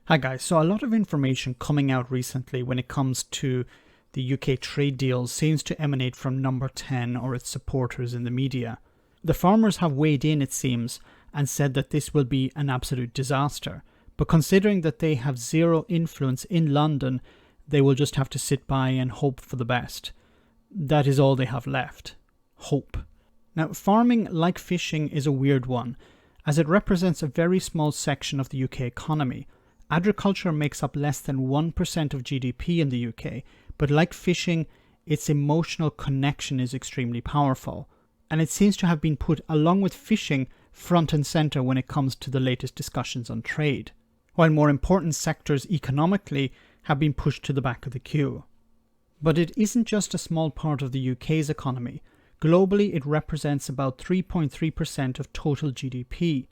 Hi guys, so a lot of information coming out recently when it comes to the UK trade deal seems to emanate from Number 10 or its supporters in the media. The farmers have weighed in, it seems, and said that this will be an absolute disaster. But considering that they have zero influence in London, they will just have to sit by and hope for the best. That is all they have left. Hope. Now, farming, like fishing, is a weird one, as it represents a very small section of the UK economy. Agriculture makes up less than 1% of GDP in the UK, but like fishing, its emotional connection is extremely powerful. And it seems to have been put, along with fishing, front and centre when it comes to the latest discussions on trade, while more important sectors economically have been pushed to the back of the queue. But it isn't just a small part of the UK's economy. Globally, it represents about 3.3% of total GDP.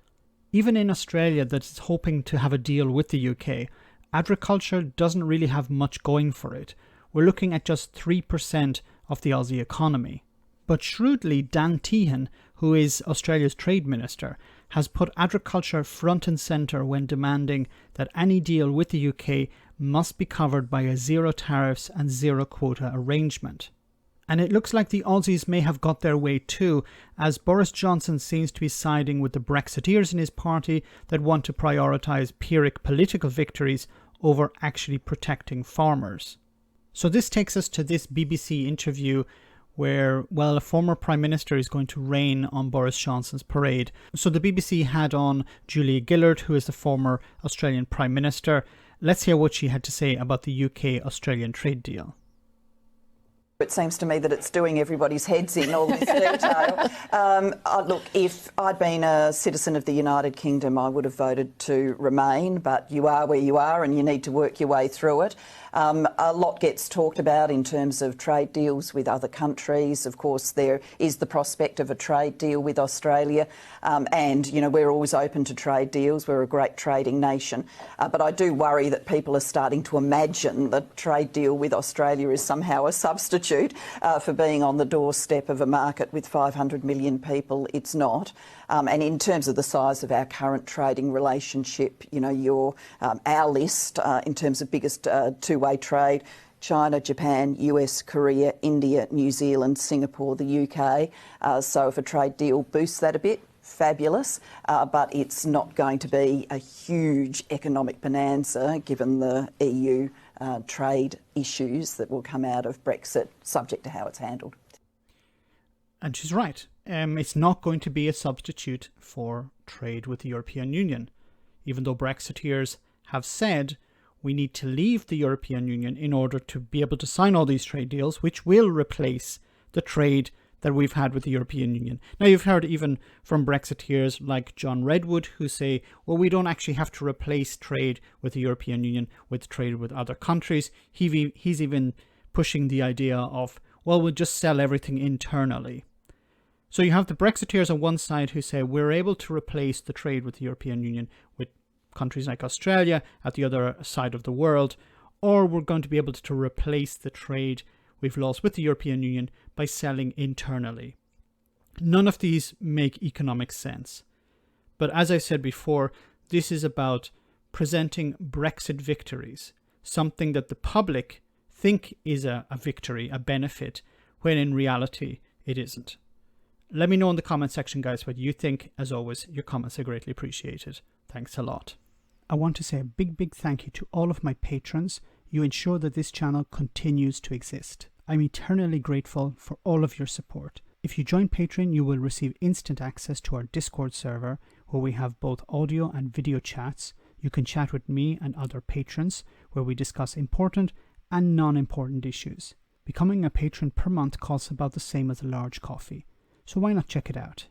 Even in Australia, that is hoping to have a deal with the UK, agriculture doesn't really have much going for it. We're looking at just 3% of the Aussie economy. But shrewdly, Dan Tehan, who is Australia's trade minister, has put agriculture front and centre when demanding that any deal with the UK must be covered by a zero tariffs and zero quota arrangement. And it looks like the Aussies may have got their way too, as Boris Johnson seems to be siding with the Brexiteers in his party that want to prioritise Pyrrhic political victories over actually protecting farmers. So this takes us to this BBC interview where, well, a former Prime Minister is going to rain on Boris Johnson's parade. So the BBC had on Julia Gillard, who is the former Australian Prime Minister. Let's hear what she had to say about the UK-Australian trade deal. It seems to me that it's doing everybody's heads in, all this detail. Look, if I'd been a citizen of the United Kingdom, I would have voted to remain, but you are where you are and you need to work your way through it. A lot gets talked about in terms of trade deals with other countries. Of course, there is the prospect of a trade deal with Australia, and, you know, we're always open to trade deals. We're a great trading nation. But I do worry that people are starting to imagine that trade deal with Australia is somehow a substitute for being on the doorstep of a market with 500 million people. It's not. And in terms of the size of our current trading relationship, you know, our list in terms of biggest two-way trade, China, Japan, US, Korea, India, New Zealand, Singapore, the UK. So if a trade deal boosts that a bit, fabulous, but it's not going to be a huge economic bonanza given the EU trade issues that will come out of Brexit, subject to how it's handled. And she's right. It's not going to be a substitute for trade with the European Union, even though Brexiteers have said we need to leave the European Union in order to be able to sign all these trade deals, which will replace the trade that we've had with the European Union. Now, you've heard even from Brexiteers like John Redwood who say, well, we don't actually have to replace trade with the European Union with trade with other countries. He's even pushing the idea of, well, we'll just sell everything internally. So you have the Brexiteers on one side who say we're able to replace the trade with the European Union with countries like Australia at the other side of the world, or we're going to be able to replace the trade we've lost with the European Union by selling internally. None of these make economic sense. But as I said before, this is about presenting Brexit victories, something that the public think is a victory, a benefit, when in reality it isn't. Let me know in the comment section, guys, what you think. As always, your comments are greatly appreciated. Thanks a lot. I want to say a big thank you to all of my patrons. You ensure that this channel continues to exist. I'm eternally grateful for all of your support. If you join Patreon, you will receive instant access to our Discord server, where we have both audio and video chats. You can chat with me and other patrons, where we discuss important and non-important issues. Becoming a patron per month costs about the same as a large coffee. So why not check it out?